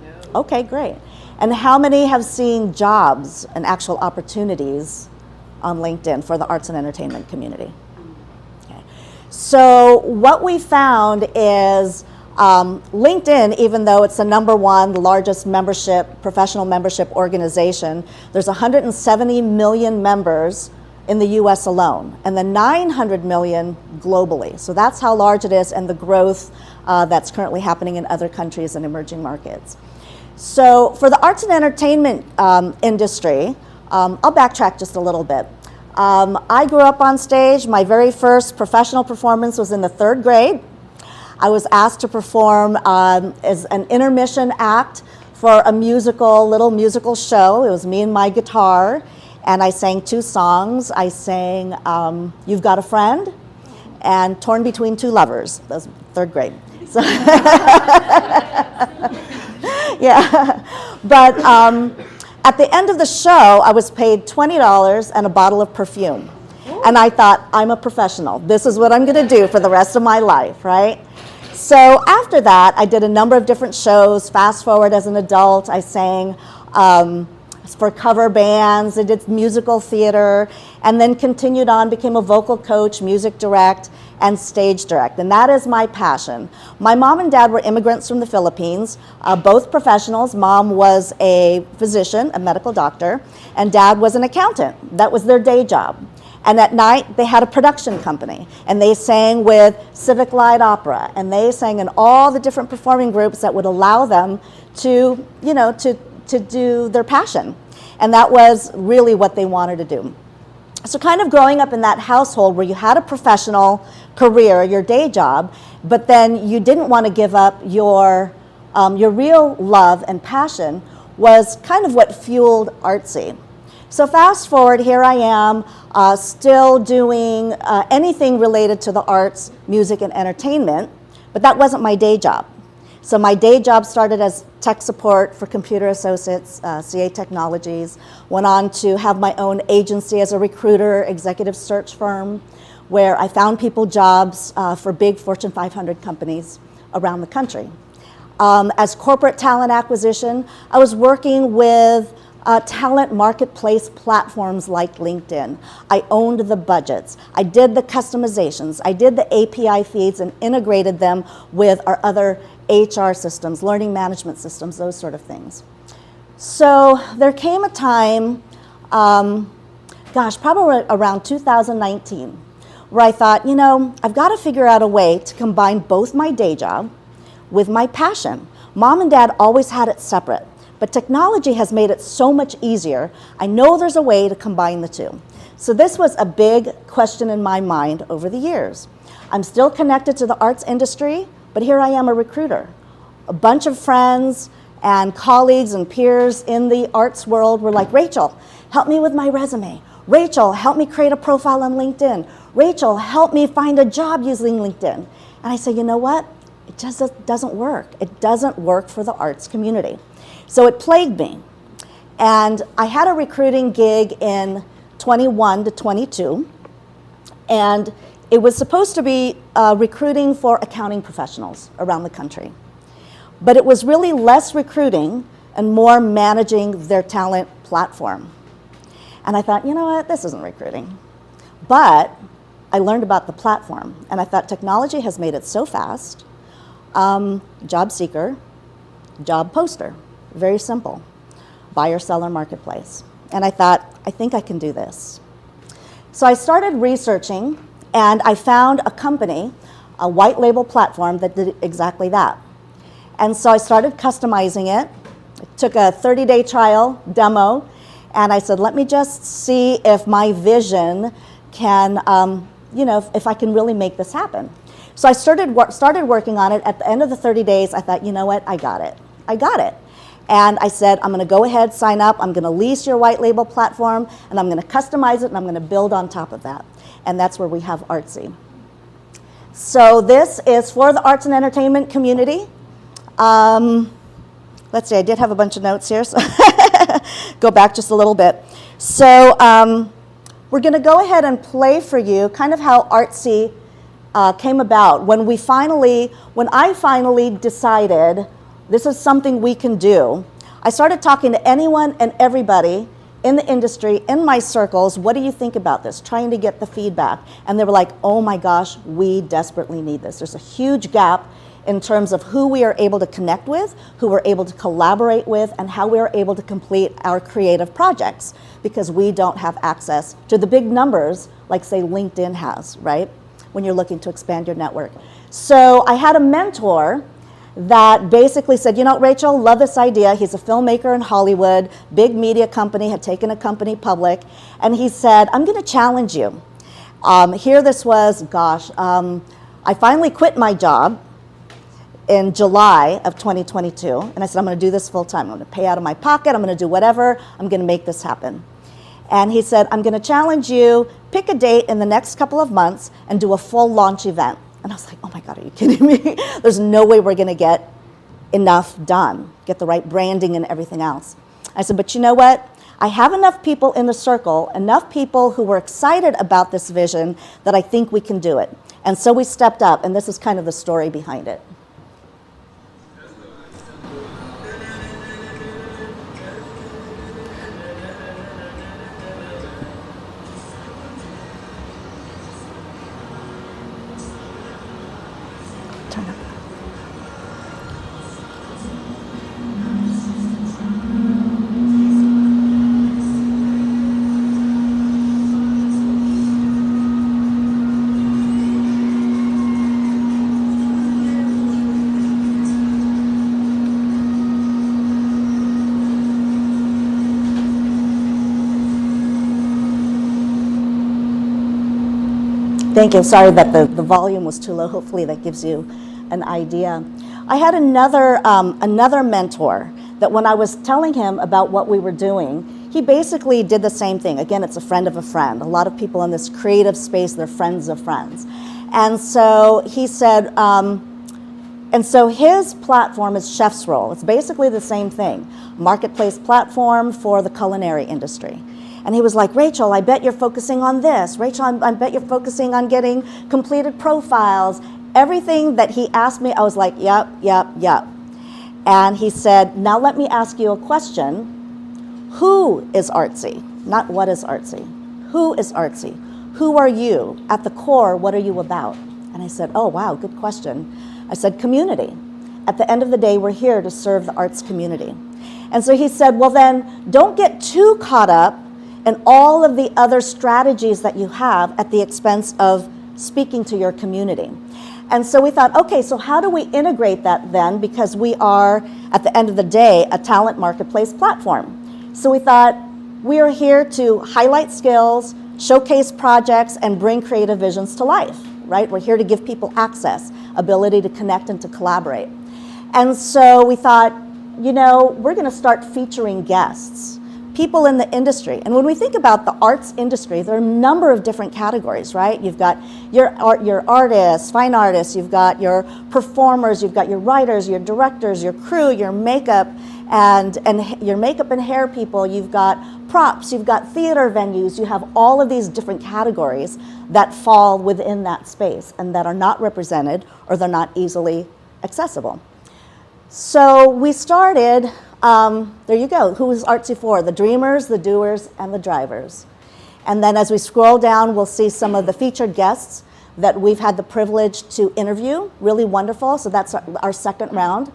No. Okay, great. And how many have seen jobs and actual opportunities on LinkedIn for the arts and entertainment community? Okay. So what we found is LinkedIn, even though it's the #1 largest professional membership organization, there's 170 million members in the US alone, and then 900 million globally. So that's how large it is, and the growth that's currently happening in other countries and emerging markets. So for the arts and entertainment industry, I'll backtrack just a little bit. I grew up on stage. My very first professional performance was in the 3rd grade. I was asked to perform as an intermission act for a little musical show. It was me and my guitar, and I sang 2 songs. I sang You've Got a Friend and Torn Between Two Lovers. That was 3rd grade. So yeah, but at the end of the show, I was paid $20 and a bottle of perfume. And I thought, I'm a professional. This is what I'm gonna do for the rest of my life, right? So after that, I did a number of different shows. Fast forward, as an adult, I sang for cover bands, I did musical theater, and then continued on, became a vocal coach, music direct, and stage direct, and that is my passion. My mom and dad were immigrants from the Philippines, both professionals. Mom was a physician, a medical doctor, and dad was an accountant. That was their day job. And at night, they had a production company, and they sang with Civic Light Opera, and they sang in all the different performing groups that would allow them to, to do their passion. And that was really what they wanted to do. So kind of growing up in that household where you had a professional career, your day job, but then you didn't want to give up your real love and passion was kind of what fueled Artsy. So fast forward, here I am, still doing anything related to the arts, music, and entertainment, but that wasn't my day job. So my day job started as tech support for Computer Associates, CA Technologies, went on to have my own agency as a recruiter, executive search firm, where I found people jobs for big Fortune 500 companies around the country. As corporate talent acquisition, I was working with talent marketplace platforms like LinkedIn. I owned the budgets. I did the customizations. I did the API feeds and integrated them with our other HR systems, learning management systems, those sort of things. So there came a time, probably around 2019, where I thought, you know, I've got to figure out a way to combine both my day job with my passion. Mom and Dad always had it separate, but technology has made it so much easier. I know there's a way to combine the two. So this was a big question in my mind over the years. I'm still connected to the arts industry, but here I am, a recruiter. A bunch of friends and colleagues and peers in the arts world were like, Rachel, help me with my resume. Rachel, help me create a profile on LinkedIn. Rachel, help me find a job using LinkedIn. And I say, you know what? It just doesn't work. It doesn't work for the arts community. So it plagued me. And I had a recruiting gig in 21 to 22. And it was supposed to be recruiting for accounting professionals around the country. But it was really less recruiting and more managing their talent platform. And I thought, you know what, this isn't recruiting. But I learned about the platform, and I thought technology has made it so fast. Job seeker, job poster, very simple. Buyer, seller, marketplace. And I thought, I think I can do this. So I started researching, and I found a company, a white label platform that did exactly that. And so I started customizing it. I took a 30-day trial demo, and I said, let me just see if my vision can, if I can really make this happen. So I started working on it. At the end of the 30 days, I thought, you know what, I got it. And I said, I'm going to go ahead, sign up. I'm going to lease your white label platform, and I'm going to customize it, and I'm going to build on top of that. And that's where we have Artsy. So this is for the arts and entertainment community. Let's see, I did have a bunch of notes here, so go back just a little bit. So we're going to go ahead and play for you kind of how Artsy came about. When I finally decided this is something we can do, I started talking to anyone and everybody in the industry, in my circles, what do you think about this? Trying to get the feedback. And they were like, oh my gosh, we desperately need this. There's a huge gap in terms of who we are able to connect with, who we're able to collaborate with, and how we are able to complete our creative projects, because we don't have access to the big numbers like, say, LinkedIn has, right? When you're looking to expand your network. So I had a mentor that basically said, you know, Rachel, love this idea. He's a filmmaker in Hollywood, big media company, had taken a company public, and he said, I'm going to challenge you. Here this was, I finally quit my job in July of 2022, and I said, I'm going to do this full time. I'm going to pay out of my pocket. I'm going to do whatever. I'm going to make this happen. And he said, I'm going to challenge you, pick a date in the next couple of months and do a full launch event. And I was like, oh my God, are you kidding me? There's no way we're going to get enough done, get the right branding and everything else. I said, but you know what? I have enough people in the circle, enough people who were excited about this vision that I think we can do it. And so we stepped up, and this is kind of the story behind it. Thank you. Sorry that the volume was too low. Hopefully that gives you an idea. I had another mentor that when I was telling him about what we were doing, he basically did the same thing. Again, it's a friend of a friend. A lot of people in this creative space, they're friends of friends. And so he said, and so his platform is Chef's Roll. It's basically the same thing, marketplace platform for the culinary industry. And he was like, Rachel, I bet you're focusing on this. Rachel, I bet you're focusing on getting completed profiles. Everything that he asked me, I was like, yep. And he said, now let me ask you a question. Who is Artsy? Not what is Artsy. Who is Artsy? Who are you? At the core, what are you about? And I said, oh, wow, good question. I said, community. At the end of the day, we're here to serve the arts community. And so he said, well then, don't get too caught up in all of the other strategies that you have at the expense of speaking to your community. And so we thought, okay, so how do we integrate that then? Because we are, at the end of the day, a talent marketplace platform. So we thought, we are here to highlight skills, showcase projects, and bring creative visions to life, right? We're here to give people access, ability to connect and to collaborate. And so we thought, you know, we're gonna start featuring guests, people in the industry. And when we think about the arts industry, there are a number of different categories, right? You've got your artists, fine artists, you've got your performers, you've got your writers, your directors, your crew, your makeup, and your makeup and hair people, you've got props, you've got theater venues, you have all of these different categories that fall within that space and that are not represented or they're not easily accessible. So we started, there you go, who is Artsy for? The dreamers, the doers, and the drivers. And then as we scroll down, we'll see some of the featured guests that we've had the privilege to interview, really wonderful. So that's our second round.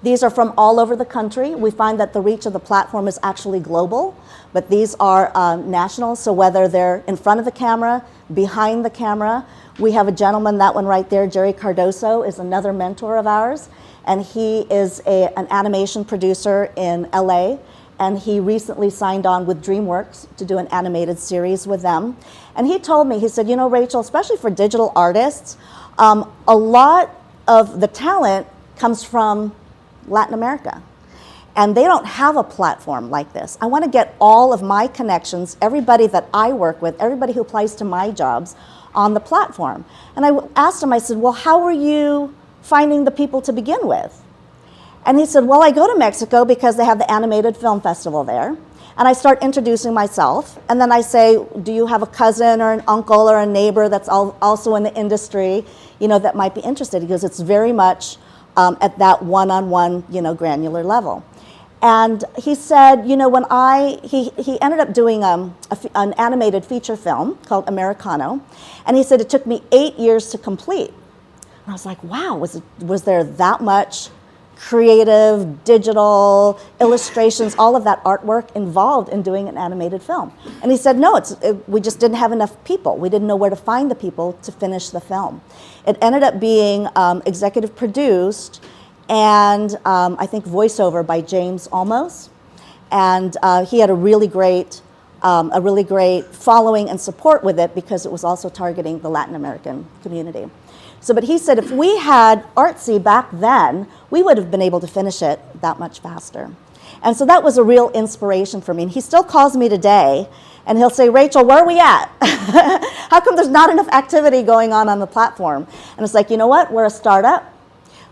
These are from all over the country. We find that the reach of the platform is actually global, but these are national. So whether they're in front of the camera, behind the camera, we have a gentleman, that one right there, Jerry Cardoso, is another mentor of ours. And he is an animation producer in LA. And he recently signed on with DreamWorks to do an animated series with them. And he told me, he said, you know, Rachel, especially for digital artists, a lot of the talent comes from Latin America. And they don't have a platform like this. I want to get all of my connections, everybody that I work with, everybody who applies to my jobs on the platform. And I asked him, I said, well, how are you finding the people to begin with? And he said, well, I go to Mexico because they have the animated film festival there. And I start introducing myself. And then I say, do you have a cousin or an uncle or a neighbor that's also in the industry, you know, that might be interested? He goes, it's very much at that one-on-one, you know, granular level. And he said, you know, when he ended up doing an animated feature film called Americano. And he said, it took me 8 years to complete. And I was like, wow, was there that much creative, digital, illustrations, all of that artwork involved in doing an animated film? And he said, no, we just didn't have enough people. We didn't know where to find the people to finish the film. It ended up being executive produced and I think voiceover by James Olmos. And he had a really great following and support with it because it was also targeting the Latin American community. So, but he said if we had Artsy back then, we would have been able to finish it that much faster. And so that was a real inspiration for me. And he still calls me today and he'll say, Rachel, where are we at? How come there's not enough activity going on the platform? And it's like, you know what? We're a startup.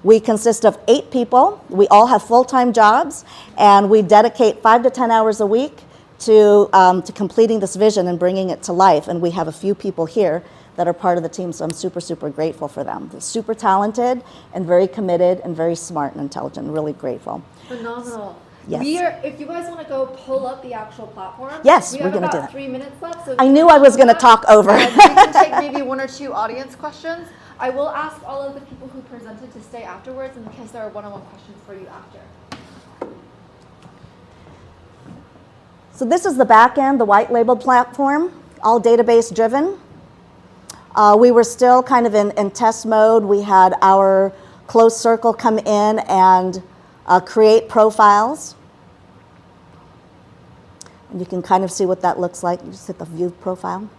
We consist of 8 people. We all have full-time jobs and we dedicate 5 to 10 hours a week to completing this vision and bringing it to life. And we have a few people here that are part of the team, so I'm super, super grateful for them. They're super talented and very committed and very smart and intelligent, really grateful. Phenomenal. Yes. If you guys want to go pull up the actual platform, yes, we we're have going to do about that. 3 minutes left. So I knew I was going to talk over. We can take maybe 1 or 2 audience questions. I will ask all of the people who presented to stay afterwards in case there are one-on-one questions for you after. So this is the back end, the white label platform, all database driven. We were still kind of in test mode. We had our closed circle come in and create profiles. And you can kind of see what that looks like. You just hit the view profile.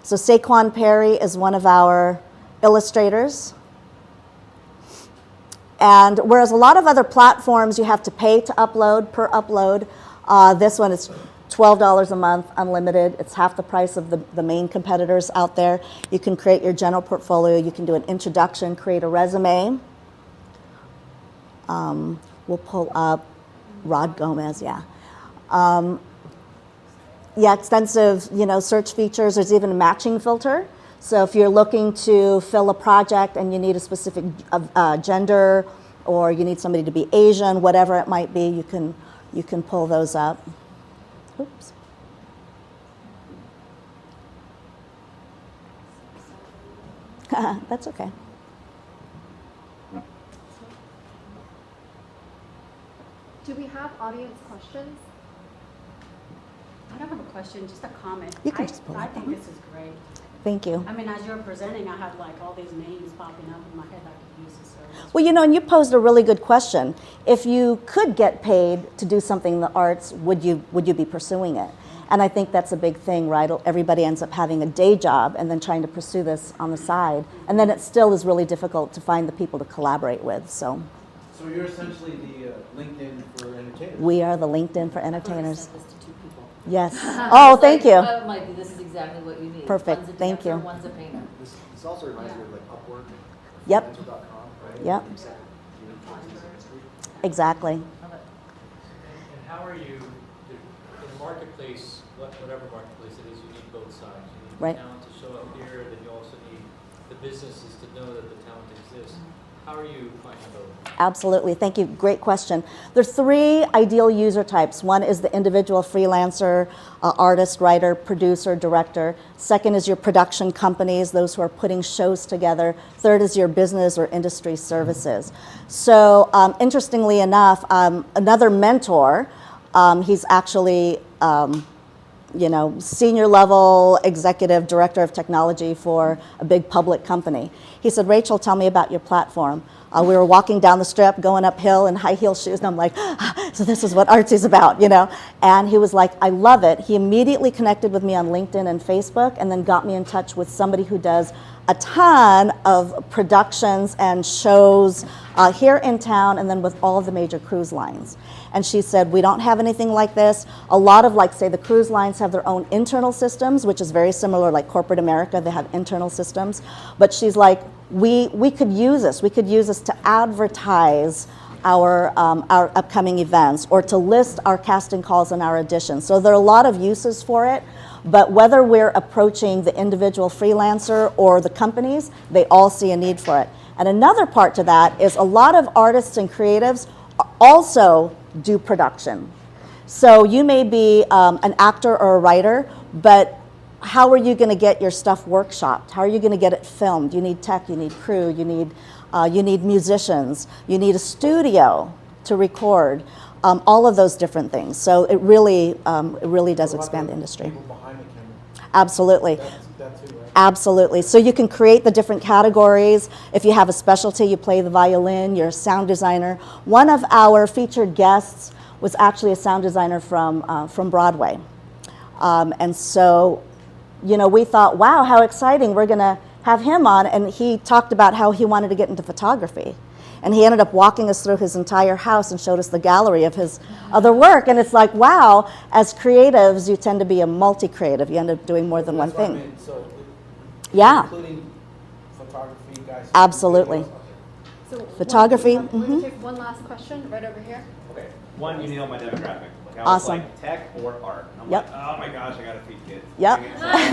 So Saquon Perry is one of our illustrators. And whereas a lot of other platforms you have to pay to upload per upload, this one is $12 a month, unlimited. It's half the price of the main competitors out there. You can create your general portfolio. You can do an introduction, create a resume. We'll pull up Rod Gomez, yeah. Yeah, extensive, search features. There's even a matching filter. So if you're looking to fill a project and you need a specific gender, or you need somebody to be Asian, whatever it might be, you can pull those up. Oops. That's okay. Do we have audience questions? I don't have a question, just a comment. You can just pull I it think down. this is great. Thank you. I mean, as you're presenting, I had like all these names popping up in my head I could use this service. Well, and you posed a really good question. If you could get paid to do something in the arts, would you be pursuing it? And I think that's a big thing, right? Everybody ends up having a day job and then trying to pursue this on the side. And then it still is really difficult to find the people to collaborate with, so. So you're essentially the LinkedIn for entertainers. We are the LinkedIn for entertainers. Sent this to 2 people. Yes. Oh, thank you. Mikey, this is exactly what you need. Perfect. One's a thank dancer, you. One's a painter. This also reminds me of like Upwork. Yep. Freelancer.com, right? Yep. Exactly. And how are you, in the marketplace, whatever marketplace it is, you need both sides. You need Right. the talent to show up here, then you also need the businesses to know that the talent exists. How are you finding both? Absolutely. Thank you. Great question. There's 3 ideal user types. One is the individual freelancer, artist, writer, producer, director. Second is your production companies, those who are putting shows together. Third is your business or industry services. So interestingly enough, another mentor, he's actually senior level executive director of technology for a big public company. He said, Rachel, tell me about your platform. We were walking down the strip, going uphill in high heel shoes, and I'm like, so this is what Artsy's about, And he was like, I love it. He immediately connected with me on LinkedIn and Facebook, and then got me in touch with somebody who does a ton of productions and shows here in town, and then with all of the major cruise lines. And she said, we don't have anything like this. A lot of, say, the cruise lines have their own internal systems, which is very similar, like corporate America, they have internal systems. But she's like, we could use this. We could use this to advertise our upcoming events, or to list our casting calls and our auditions. So there are a lot of uses for it. But whether we're approaching the individual freelancer or the companies, they all see a need for it. And another part to that is a lot of artists and creatives also do production. So you may be an actor or a writer, but how are you going to get your stuff workshopped? How are you going to get it filmed? You need tech, you need crew, you need musicians, you need a studio to record, all of those different things. So it really does expand the industry. Absolutely. Absolutely. So you can create the different categories. If you have a specialty, you play the violin, you're a sound designer. One of our featured guests was actually a sound designer from Broadway. And so, we thought, wow, how exciting, we're going to have him on. And he talked about how he wanted to get into photography. And he ended up walking us through his entire house and showed us the gallery of his other work. And it's like, wow, as creatives, you tend to be a multi-creative. You end up doing more than one thing. So, yeah. Including photography, guys. Absolutely. So Photography. We're going to take one last question right over here. Okay. One, you nailed my demographic. Like, I was Awesome. like tech or art. And I'm Yep. like, oh my gosh, I got to feed kids. Yep. Right?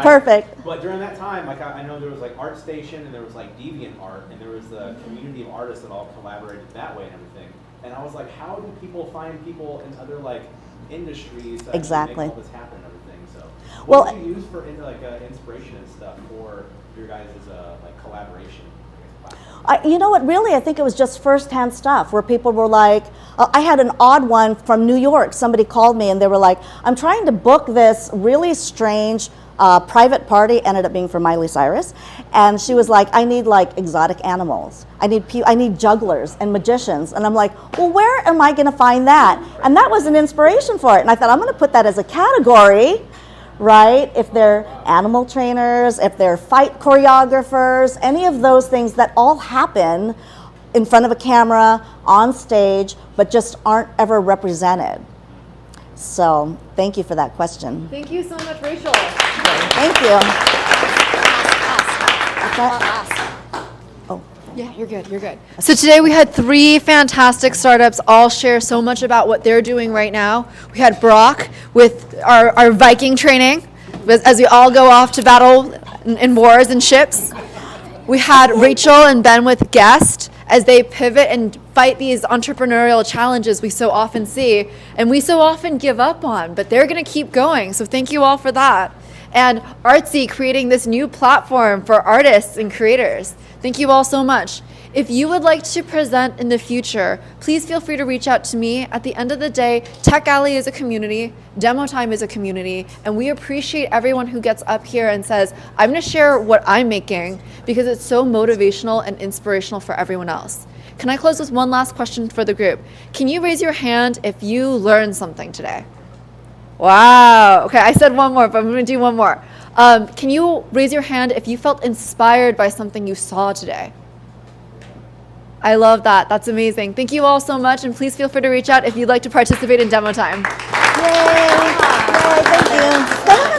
Perfect. But during that time, I know there was like ArtStation, and there was like Deviant Art, and there was the community of artists that all collaborated that way and everything. And I was like, how do people find people in other industries that Exactly. make all this happen and everything? So, Well, what did you use for inspiration and stuff for your guys' collaboration? You know what, really, I think it was just firsthand stuff where people were like, I had an odd one from New York. Somebody called me and they were like, I'm trying to book this really strange private party, ended up being for Miley Cyrus. And she was like, I need exotic animals. I need jugglers and magicians. And I'm like, well, where am I going to find that? And that was an inspiration for it. And I thought, I'm going to put that as a category, right? If they're animal trainers, if they're fight choreographers, any of those things that all happen in front of a camera, on stage, but just aren't ever represented. So thank you for that question. Thank you so much, Rachel. Thank you. Oh. Yeah, you're good, you're good. So today we had 3 fantastic startups all share so much about what they're doing right now. We had Brock with our Viking training, as we all go off to battle in wars and ships. We had Rachel and Ben with GEST as they pivot and fight these entrepreneurial challenges we so often see and we so often give up on, but they're gonna keep going. So thank you all for that. And Artsy creating this new platform for artists and creators. Thank you all so much. If you would like to present in the future, please feel free to reach out to me. At the end of the day, Tech Alley is a community, Demo Time is a community, and we appreciate everyone who gets up here and says, I'm gonna share what I'm making because it's so motivational and inspirational for everyone else. Can I close with one last question for the group? Can you raise your hand if you learned something today? Wow, okay, I said one more, but I'm gonna do one more. Can you raise your hand if you felt inspired by something you saw today? I love that, that's amazing. Thank you all so much, and please feel free to reach out if you'd like to participate in Demo Time. Yay, thank you.